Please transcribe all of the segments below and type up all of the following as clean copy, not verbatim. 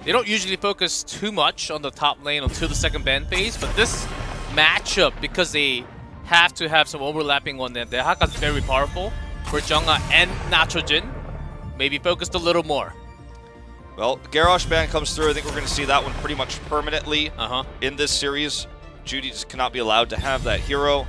they don't usually focus too much on the top lane until the second ban phase, but this matchup, because they have to have some overlapping one, and the Haka's very powerful for Jeongha and Nachojin, maybe focused a little more. Well, Garrosh ban comes through. I think we're going to see that one pretty much permanently in this series. Judy just cannot be allowed to have that hero.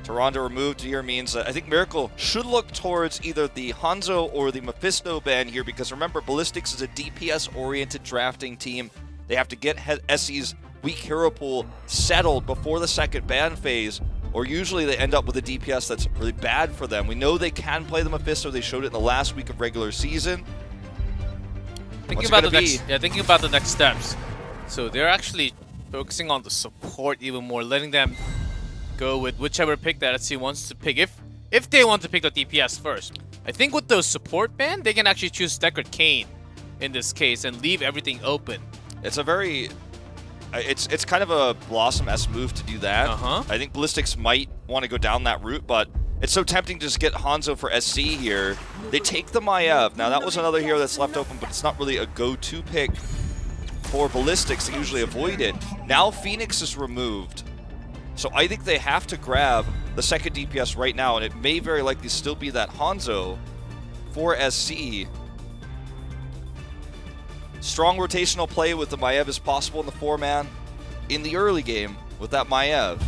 Tyrande removed here means that I think Miracle should look towards either the Hanzo or the Mephisto ban here, because remember, Ballistics is a DPS-oriented drafting team. They have to get SE's weak hero pool settled before the second ban phase, or usually they end up with a DPS that's really bad for them. We know they can play the Mephisto. They showed it in the last week of regular season. Thinking about the next steps. So they're actually focusing on the support even more, letting them go with whichever pick that SC wants to pick, if they want to pick the DPS first. I think with the support ban, they can actually choose Deckard Cain in this case and leave everything open. It's a very... It's kind of a Blossom-esque move to do that. I think Ballistics might want to go down that route, but it's so tempting to just get Hanzo for SC here. They take the Maiev. Now, that was another hero that's left open, but it's not really a go-to pick for Ballistics. They usually avoid it. Now, Phoenix is removed. So I think they have to grab the second DPS right now, and it may very likely still be that Hanzo for SC. Strong rotational play with the Maiev is possible in the 4-man in the early game with that Maiev.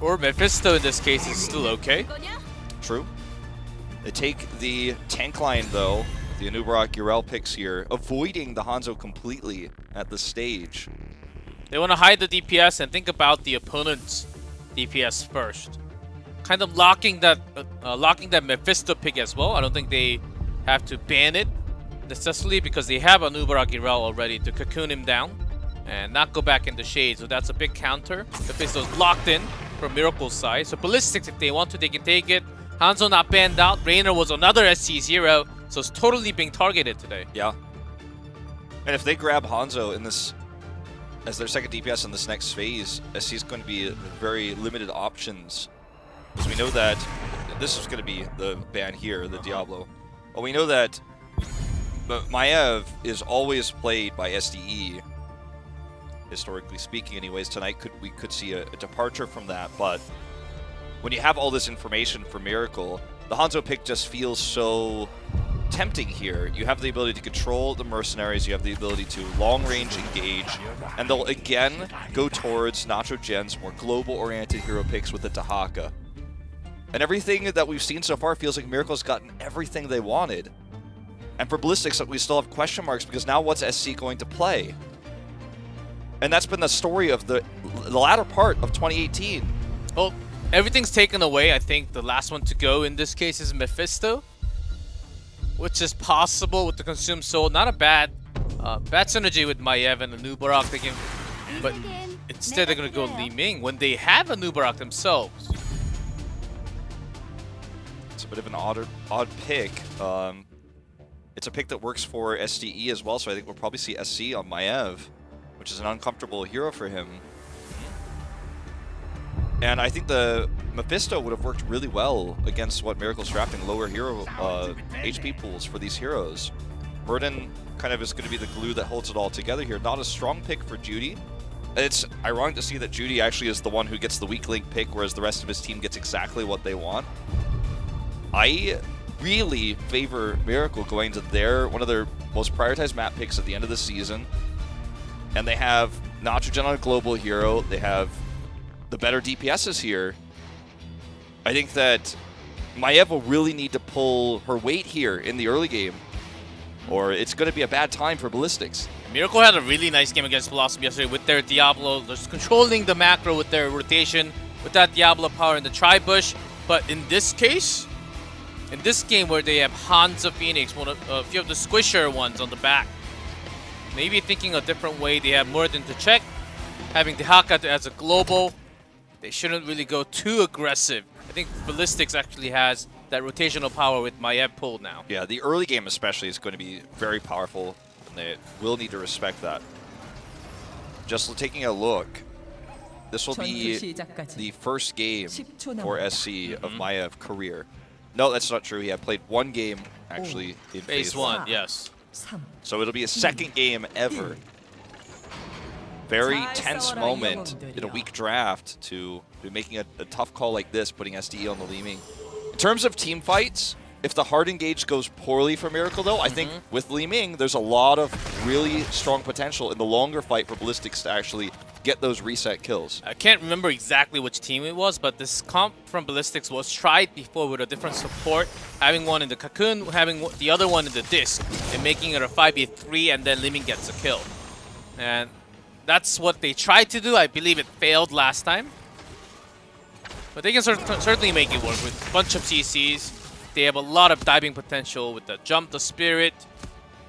Or Mephisto in this case is still okay. True. They take the tank line though, the Anubarak Yrel picks here, avoiding the Hanzo completely at the stage. They want to hide the DPS and think about the opponent's DPS first. Kind of locking that Mephisto pick as well. I don't think they have to ban it necessarily, because they have Anubarak Yrel already to cocoon him down and not go back in the shade. So that's a big counter. Mephisto's locked in from Miracle's side. So Ballistics, if they want to, they can take it. Hanzo not banned out. Reiner was another SC0, so it's totally being targeted today. Yeah. And if they grab Hanzo in this as their second DPS in this next phase, SC is going to be very limited options. Because we know that this is going to be the ban here, the Diablo. Well, we know that Maiev is always played by SDE. Historically speaking, anyways, tonight we could see a departure from that, but when you have all this information for Miracle, the Hanzo pick just feels so tempting here. You have the ability to control the mercenaries, you have the ability to long-range engage, and they'll again go towards Nachojen's more global-oriented hero picks with the Dahaka. And everything that we've seen so far feels like Miracle's gotten everything they wanted. And for Ballistics, we still have question marks, because now what's SC going to play? And that's been the story of the latter part of 2018. Well, everything's taken away. I think the last one to go in this case is Mephisto, which is possible with the Consumed Soul. Not a bad synergy with Maiev and Anubarak. But instead they're going to go Li Ming when they have Anubarak themselves. It's a bit of an odd pick. It's a pick that works for SDE as well, so I think we'll probably see SC on Maiev, which is an uncomfortable hero for him. And I think the Mephisto would have worked really well against what Miracle's drafting, lower hero HP pools for these heroes. Murden kind of is going to be the glue that holds it all together here. Not a strong pick for Judy. It's ironic to see that Judy actually is the one who gets the weak link pick, whereas the rest of his team gets exactly what they want. I really favor Miracle going to one of their most prioritized map picks at the end of the season. And they have Nachojen on a global hero. They have the better DPSs here. I think that Maiev will really need to pull her weight here in the early game, or it's going to be a bad time for Ballistics. Miracle had a really nice game against Blossom yesterday with their Diablo, just controlling the macro with their rotation, with that Diablo power in the Tri-Bush. But in this case, in this game where they have Hanzo Phoenix, a few of the squisher ones on the back, maybe thinking a different way. They have Murden to check, having Dahaka as a global. They shouldn't really go too aggressive. I think Ballistics actually has that rotational power with Maiev pulled now. Yeah, the early game especially is going to be very powerful, and they will need to respect that. Just taking a look, this will be the first game for SC of Maiev career. No, that's not true. He had played one game, actually, in Phase 1, yes. So it'll be a second game ever. Very tense moment in a weak draft to be making a tough call like this, putting SDE on the Leeming. In terms of team fights, if the hard engage goes poorly for Miracle, though, I think with Leeming, there's a lot of really strong potential in the longer fight for Ballistics to actually get those reset kills. I can't remember exactly which team it was, but this comp from Ballistics was tried before with a different support, having one in the Cocoon, having the other one in the Disc, and making it a 5v3, and then Leeming gets a kill. And that's what they tried to do. I believe it failed last time. But they can certainly make it work with a bunch of CCs. They have a lot of diving potential with the jump, the spirit,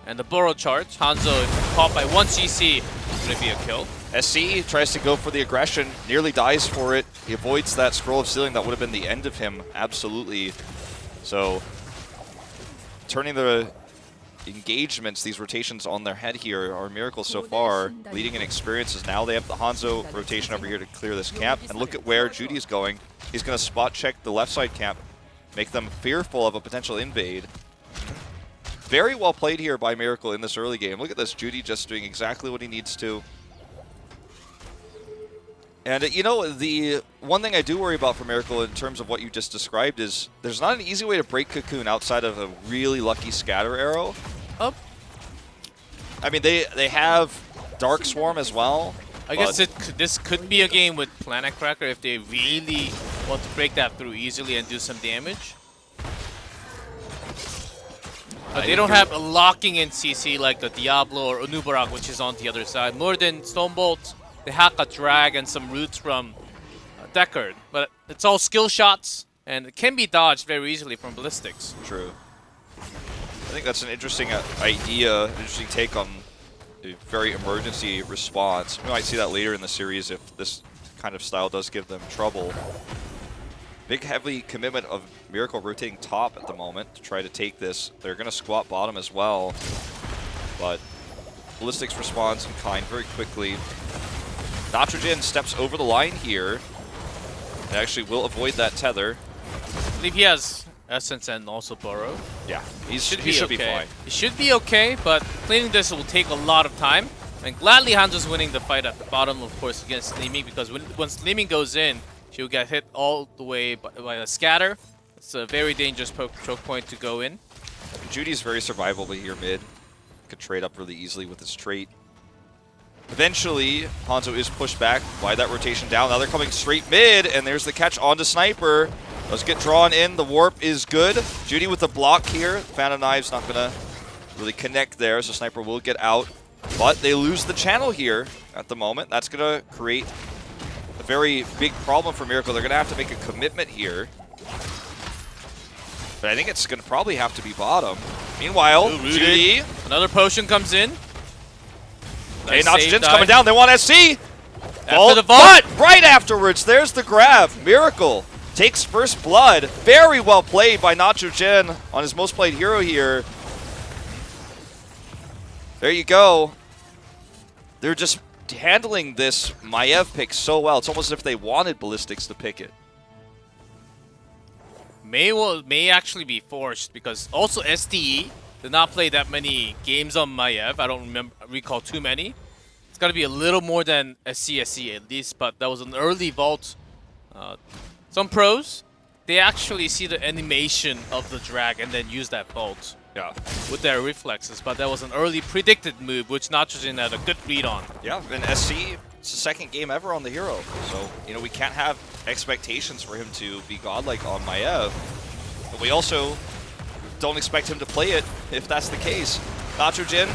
and the burrow charge. Hanzo, if caught by one CC, it's going to be a kill. SC tries to go for the aggression, nearly dies for it. He avoids that scroll of sealing. That would have been the end of him, absolutely. So, turning the engagements, these rotations on their head here are Miracle so far. Leading in experiences now. They have the Hanzo rotation over here to clear this camp. And look at where Judy's going. He's going to spot check the left side camp, make them fearful of a potential invade. Very well played here by Miracle in this early game. Look at this, Judy just doing exactly what he needs to. And, you know, the one thing I do worry about for Miracle in terms of what you just described is there's not an easy way to break Cocoon outside of a really lucky scatter arrow. I mean, they have Dark Swarm as well. I guess this could be a game with Planet Cracker if they really want to break that through easily and do some damage. But they don't have a locking in CC like the Diablo or Unubarak, which is on the other side. More than Stonebolt, they hack a drag and some roots from Deckard. But it's all skill shots, and it can be dodged very easily from Ballistics. True. I think that's an interesting idea, an interesting take on a very emergency response. We might see that later in the series if this kind of style does give them trouble. Big heavy commitment of Miracle rotating top at the moment to try to take this. They're going to squat bottom as well, but Ballistics responds in kind very quickly. Nitrogen steps over the line here and actually will avoid that tether. I believe he has Essence and also Burrow. Yeah, he should be fine. He should be okay, but cleaning this will take a lot of time. And gladly Hanzo's winning the fight at the bottom, of course, against Leeming, because once Leeming goes in, she'll get hit all the way by a scatter. It's a very dangerous choke point to go in. Judy's very survivable here mid. Could trade up really easily with his trait. Eventually, Hanzo is pushed back by that rotation down. Now they're coming straight mid, and there's the catch onto Sniper. Let's get drawn in. The warp is good. Judy with the block here. Fan of Knives not going to really connect there, so Sniper will get out. But they lose the channel here at the moment. That's going to create a very big problem for Miracle. They're going to have to make a commitment here. But I think it's going to probably have to be bottom. Meanwhile, Judy. Another potion comes in. Okay, Nitrogen's coming down. They want SC. After the vault. But right afterwards, there's the grab. Miracle takes first blood. Very well played by Nitrogen on his most played hero here. There you go. They're just handling this Maiev pick so well. It's almost as if they wanted Ballistics to pick it. May actually be forced because also SDE did not play that many games on Maiev. I don't recall too many. It's got to be a little more than SC at least, but that was an early vault. Some pros, they actually see the animation of the drag and then use that vault. Yeah. With their reflexes, but that was an early predicted move, which Nitrogen had a good read on. Yeah, and SC, it's the second game ever on the hero. So, you know, we can't have expectations for him to be godlike on Maiev. But we also don't expect him to play it if that's the case. Nitrogen,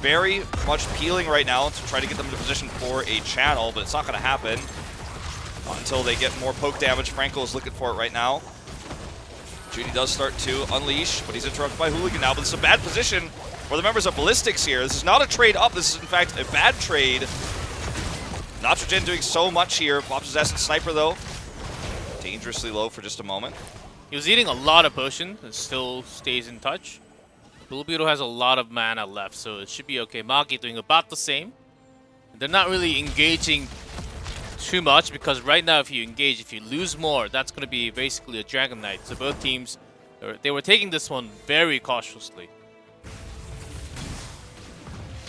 very much peeling right now to try to get them into position for a channel, but it's not going to happen until they get more poke damage. Franco is looking for it right now. Judy does start to unleash, but he's interrupted by Hooligan now. But it's a bad position for the members of Ballistics here. This is not a trade up. This is, in fact, a bad trade. Nitrogen doing so much here. Pops his Essence Sniper, though. Dangerously low for just a moment. He was eating a lot of potion and still stays in touch. Blue Beetle has a lot of mana left, so it should be okay. Maki doing about the same. They're not really engaging too much because right now if you engage, if you lose more, that's going to be basically a Dragon Knight. So both teams, they were taking this one very cautiously.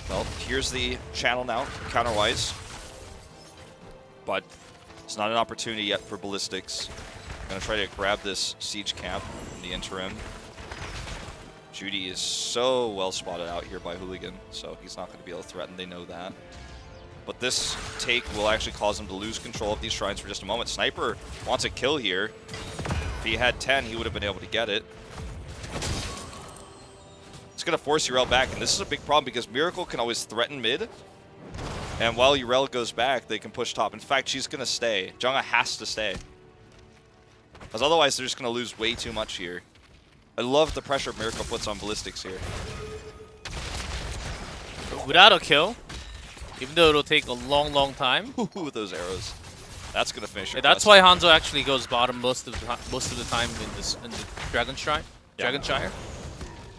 Well, here's the channel now, counterwise. But it's not an opportunity yet for Ballistics. Gonna try to grab this siege camp in the interim. Judy is so well spotted out here by Hooligan, so he's not going to be able to threaten. They know that. But this take will actually cause him to lose control of these shrines for just a moment. Sniper wants a kill here. If he had 10, he would have been able to get it. It's going to force Yrel back, and this is a big problem because Miracle can always threaten mid. And while Yrel goes back, they can push top. In fact, she's going to stay. Jungha has to stay. Because otherwise, they're just going to lose way too much here. I love the pressure Miracle puts on Ballistics here. Without a kill, even though it'll take a long time. Ooh, those arrows. That's going to finish your That's quest. why Hanzo actually goes bottom most of the time in the Dragon Shrine. Yeah. Dragonshire.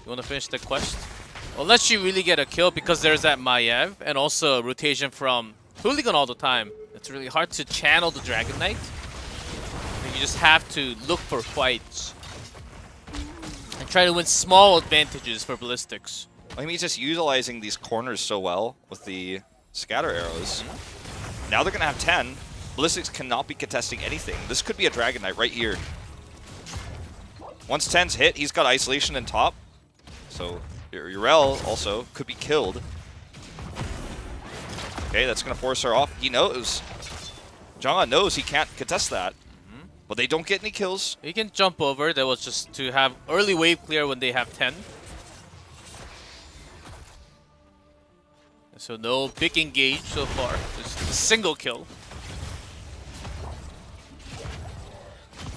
You want to finish the quest? Unless you really get a kill, because there's that Maiev and also rotation from Hooligan all the time. It's really hard to channel the Dragon Knight. You just have to look for fights and try to win small advantages for Ballistics. I mean, he's just utilizing these corners so well with the scatter arrows. Now they're going to have 10. Ballistics cannot be contesting anything. This could be a Dragon Knight right here. Once 10's hit, he's got isolation in top. So Yrel also could be killed. Okay, that's going to force her off. He knows. Jungha knows he can't contest that. But they don't get any kills. You can jump over. That was just to have early wave clear when they have 10. So no big engage so far. Just a single kill.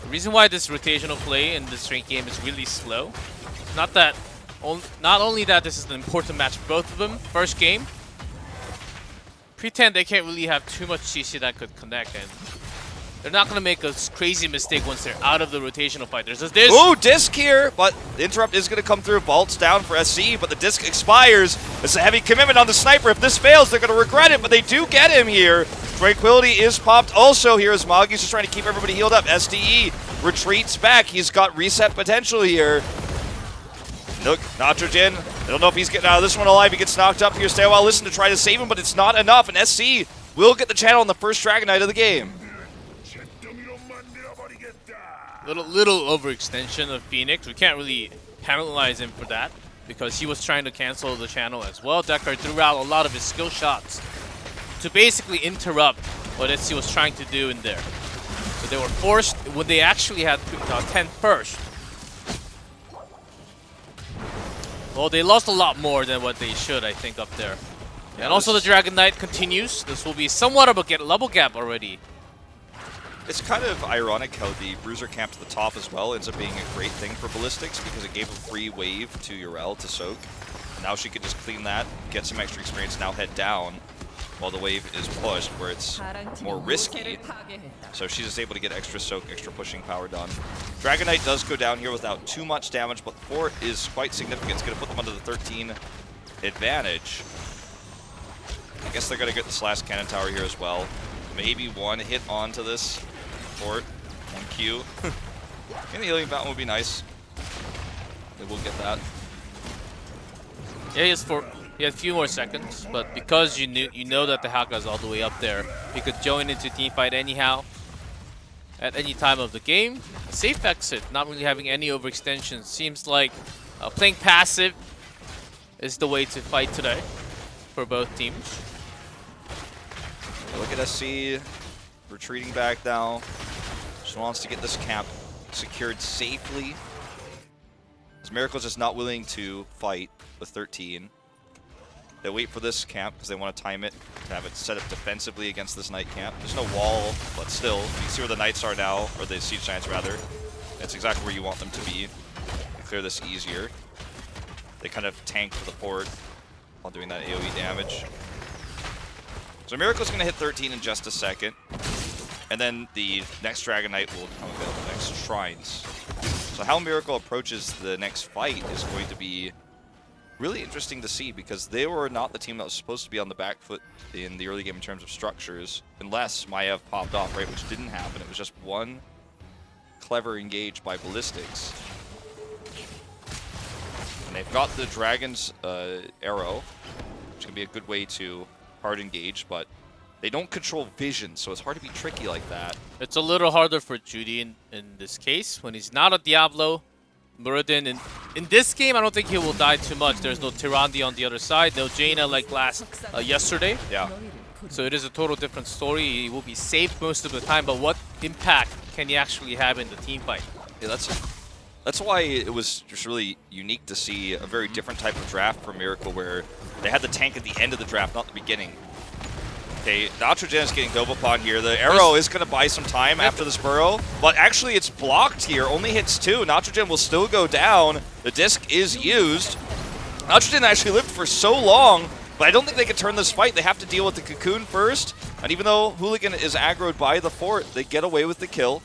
The reason why this rotational play in this ranked game is really slow. Not only that this is an important match for both of them. First game. Pretend they can't really have too much CC that could connect, and they're not going to make a crazy mistake once they're out of the rotational fight. There's this. Ooh, disc here, but the interrupt is going to come through. Bolt's down for SC, but the disc expires. It's a heavy commitment on the sniper. If this fails, they're going to regret it, but they do get him here. Tranquility is popped also here as Moggy's just trying to keep everybody healed up. SDE retreats back. He's got reset potential here. Look, Nitrogen. I don't know if he's getting out of this one alive. He gets knocked up here. Stay a while, listen to try to save him, but it's not enough. And SC will get the channel on the first Dragon Knight of the game. Little overextension of Phoenix. We can't really penalize him for that because he was trying to cancel the channel as well. Deckard threw out a lot of his skill shots to basically interrupt what SC was trying to do in there. So they were forced when they actually had 10 first. Well, they lost a lot more than what they should, I think, up there. Yeah, and also the Dragon Knight continues. This will be somewhat of a level gap already. It's kind of ironic how the Bruiser camp to the top as well ends up being a great thing for Ballistics because it gave a free wave to Yrel to soak. Now she could just clean that, get some extra experience, now head down while the wave is pushed where it's more risky. So she's just able to get extra soak, extra pushing power done. Dragon Knight does go down here without too much damage, but the 4 is quite significant. It's going to put them under the 13 advantage. I guess they're going to get this last cannon tower here as well. Maybe one hit onto this fort. 1 Q. And the healing fountain would be nice. They will get that. Yeah, he has a few more seconds, but because you know that the Haka is all the way up there, you could join into team fight anyhow at any time of the game. A safe exit, not really having any overextension. Seems like playing passive is the way to fight today for both teams. Look at SC retreating back now. Just wants to get this camp secured safely. As Miracle's just not willing to fight with 13. They wait for this camp because they want to time it to have it set up defensively against this Knight camp. There's no wall, but still, you can see where the Knights are now, or the Siege Giants rather. That's exactly where you want them to be. You clear this easier. They kind of tank for the fort while doing that AoE damage. So Miracle's going to hit 13 in just a second. And then the next Dragon Knight will come available next Shrines. So how Miracle approaches the next fight is going to be really interesting to see because they were not the team that was supposed to be on the back foot in the early game in terms of structures, unless Maiev popped off, right, which didn't happen. It was just one clever engage by Ballistics. And they've got the Dragon's arrow. which can be a good way to hard engage, but they don't control vision, so it's hard to be tricky like that. It's a little harder for Judy in this case. When he's not a Diablo, Muradin, in this game, I don't think he will die too much. There's no Tyrande on the other side, no Jaina like yesterday. Yeah. So it is a total different story. He will be safe most of the time, but what impact can he actually have in the team fight? Yeah, that's why it was just really unique to see a very different type of draft from Miracle, where they had the tank at the end of the draft, not the beginning. Okay, Nitrogen is getting dove upon here. The arrow is going to buy some time after this burrow, but actually it's blocked here. Only hits 2. Nitrogen will still go down. The disc is used. Nitrogen actually lived for so long, but I don't think they can turn this fight. They have to deal with the cocoon first, and even though Hooligan is aggroed by the fort, they get away with the kill.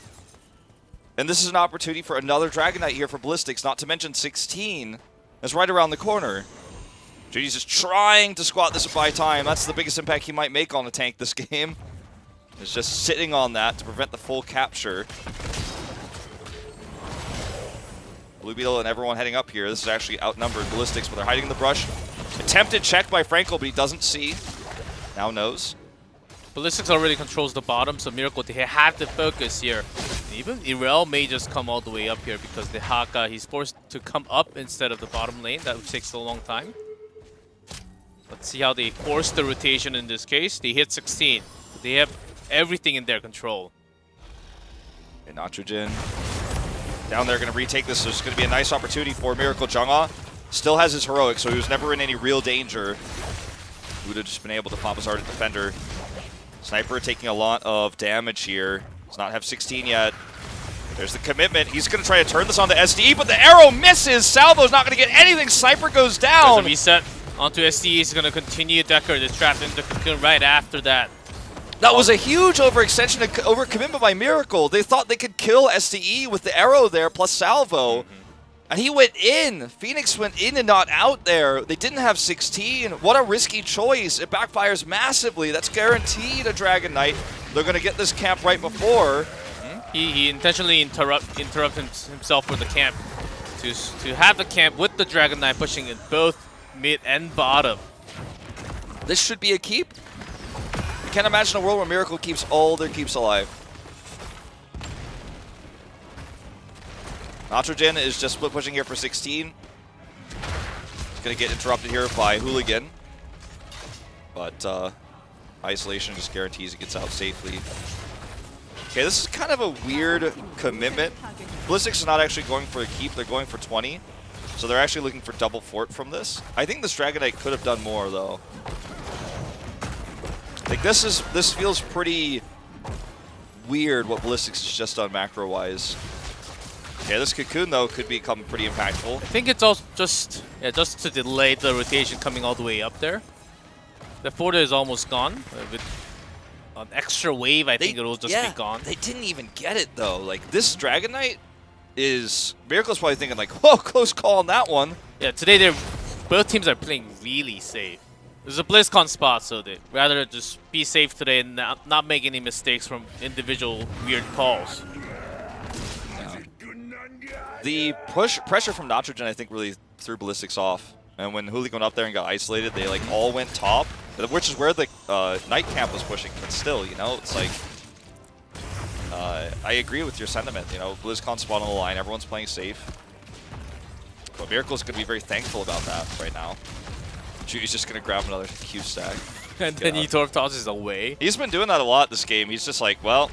And this is an opportunity for another Dragon Knight here for Ballistics, not to mention 16 is right around the corner. Judy's just trying to squat this by time. That's the biggest impact he might make on a tank this game. Is just sitting on that to prevent the full capture. Blue Beetle and everyone heading up here. This is actually outnumbered Ballistics, but they're hiding in the brush. Attempted check by Frankel, but he doesn't see. Now knows. Ballistics already controls the bottom, so Miracle, they have to focus here. Even Irel may just come all the way up here because the Haka, he's forced to come up instead of the bottom lane. That takes a long time. Let's see how they force the rotation in this case. They hit 16. They have everything in their control. And Nitrogen down there going to retake this. So it's going to be a nice opportunity for Miracle. Jungha still has his heroic, so he was never in any real danger. He would have just been able to pop his Ardent Defender. Sniper taking a lot of damage here. Does not have 16 yet. There's the commitment. He's going to try to turn this onto SDE, but the arrow misses. Salvo's not going to get anything. Sniper goes down. There's a reset onto SDE. He's going to continue. Decker is trapped in the cocoon right after that. That was a huge overextension, overcommitment by Miracle. They thought they could kill SDE with the arrow there, plus Salvo. And he went in. Phoenix went in and not out there. They didn't have 16. What a risky choice. It backfires massively. That's guaranteed a Dragon Knight. They're going to get this camp right before. He intentionally interrupted himself with the camp to have the camp with the Dragon Knight pushing in both mid and bottom. This should be a keep. I can't imagine a world where Miracle keeps all their keeps alive. Nitrogen is just split pushing here for 16. He's going to get interrupted here by Hooligan. But isolation just guarantees he gets out safely. Okay, this is kind of a weird commitment. Ballistics is not actually going for a keep, they're going for 20. So they're actually looking for double fort from this. I think this Dragon Knight could have done more though. Like this feels pretty weird what Ballistics has just done macro-wise. Yeah, this cocoon though could become pretty impactful. I think it's also just to delay the rotation coming all the way up there. The fort is almost gone. With an extra wave, I think it will just be gone. They didn't even get it though. Like this Dragon Knight is Miracle's probably thinking like, whoa, close call on that one. Yeah, today both teams are playing really safe. This is a BlizzCon spot, so they'd rather just be safe today and not make any mistakes from individual weird calls. The pressure from Nitrogen, I think, really threw Ballistics off. And when Hooligan went up there and got isolated, they like all went top, which is where the Night Camp was pushing. But still, you know, it's like I agree with your sentiment. You know, BlizzCon spot on the line, everyone's playing safe. But Miracle's going to be very thankful about that right now. Judy's just going to grab another Q stack. And then Etorf tosses away. He's been doing that a lot this game. He's just like, well,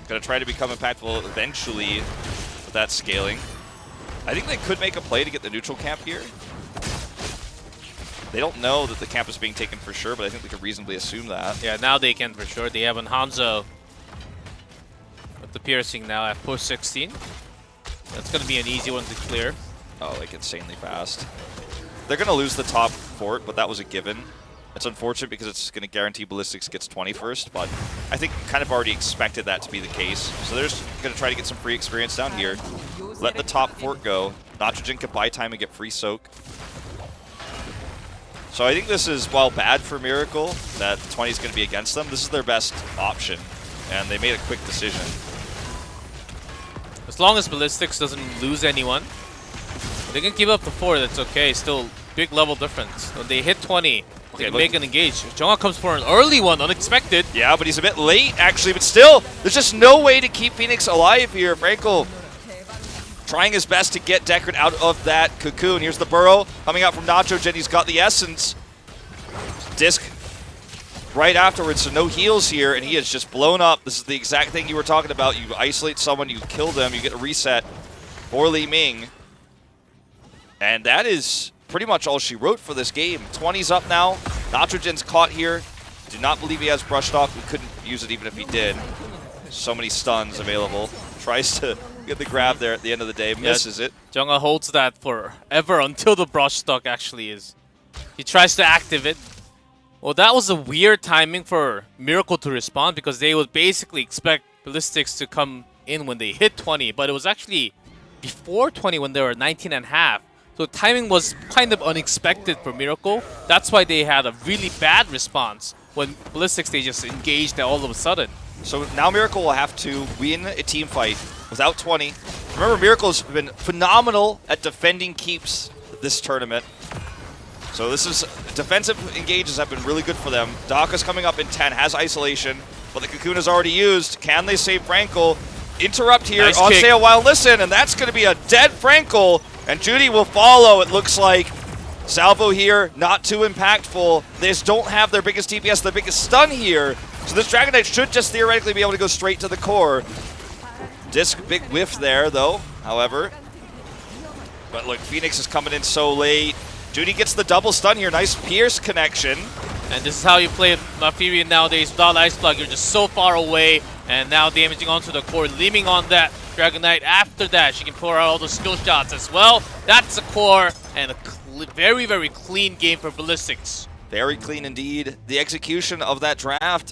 going to try to become impactful eventually with that scaling. I think they could make a play to get the neutral camp here. They don't know that the camp is being taken for sure, but I think they could reasonably assume that. Yeah, now they can for sure. They have an Hanzo with the piercing now at push 16. That's going to be an easy one to clear. Oh, like insanely fast. They're going to lose the top fort, but that was a given. It's unfortunate because it's going to guarantee Ballistics gets 20 first, but I think kind of already expected that to be the case. So they're just going to try to get some free experience down here. Let the top fort go. Nitrogen can buy time and get free soak. So I think this is, while bad for Miracle, that 20 is going to be against them, this is their best option. And they made a quick decision. As long as Ballistics doesn't lose anyone, they can give up the fort, that's okay. Still big level difference. When they hit 20, they Okay, make an engage. Jungha comes for an early one, unexpected. Yeah, but he's a bit late, actually. But still, there's just no way to keep Phoenix alive here. Frankel trying his best to get Deckard out of that cocoon. Here's the burrow coming out from Nachogen. He's got the essence. Disc right afterwards, so no heals here, and he is just blown up. This is the exact thing you were talking about. You isolate someone, you kill them, you get a reset for Li Ming. And that is pretty much all she wrote for this game. 20's up now. Nachogen's caught here. Do not believe he has Brush Stock. We couldn't use it even if he did. So many stuns available. Tries to get the grab there at the end of the day. Misses it. Jungha holds that forever until the Brush Stock actually is. He tries to active it. Well, that was a weird timing for Miracle to respond because they would basically expect Ballistics to come in when they hit 20, but it was actually before 20 when they were 19.5. So timing was kind of unexpected for Miracle. That's why they had a really bad response when Ballistics they just engaged all of a sudden. So now Miracle will have to win a team fight without 20. Remember, Miracle's been phenomenal at defending keeps this tournament. So this is defensive engages have been really good for them. Daka's coming up in 10, has isolation, but the cocoon is already used. Can they save Frankel? Interrupt here Nice on kick. Say a While Listen, and that's going to be a dead Frankel, and Judy will follow, it looks like. Salvo here, not too impactful. They just don't have their biggest DPS, their biggest stun here. So this Dragon Knight should just theoretically be able to go straight to the core. Disc, big whiff there, though, however. But look, Phoenix is coming in so late. Judy gets the double stun here. Nice Pierce connection. And this is how you play Malfurion nowadays. Without Ice Block, you're just so far away. And now damaging onto the core, leaving on that Dragon Knight. After that, she can pour out all the skill shots as well. That's a core and a very, very clean game for Ballistics. Very clean indeed. The execution of that draft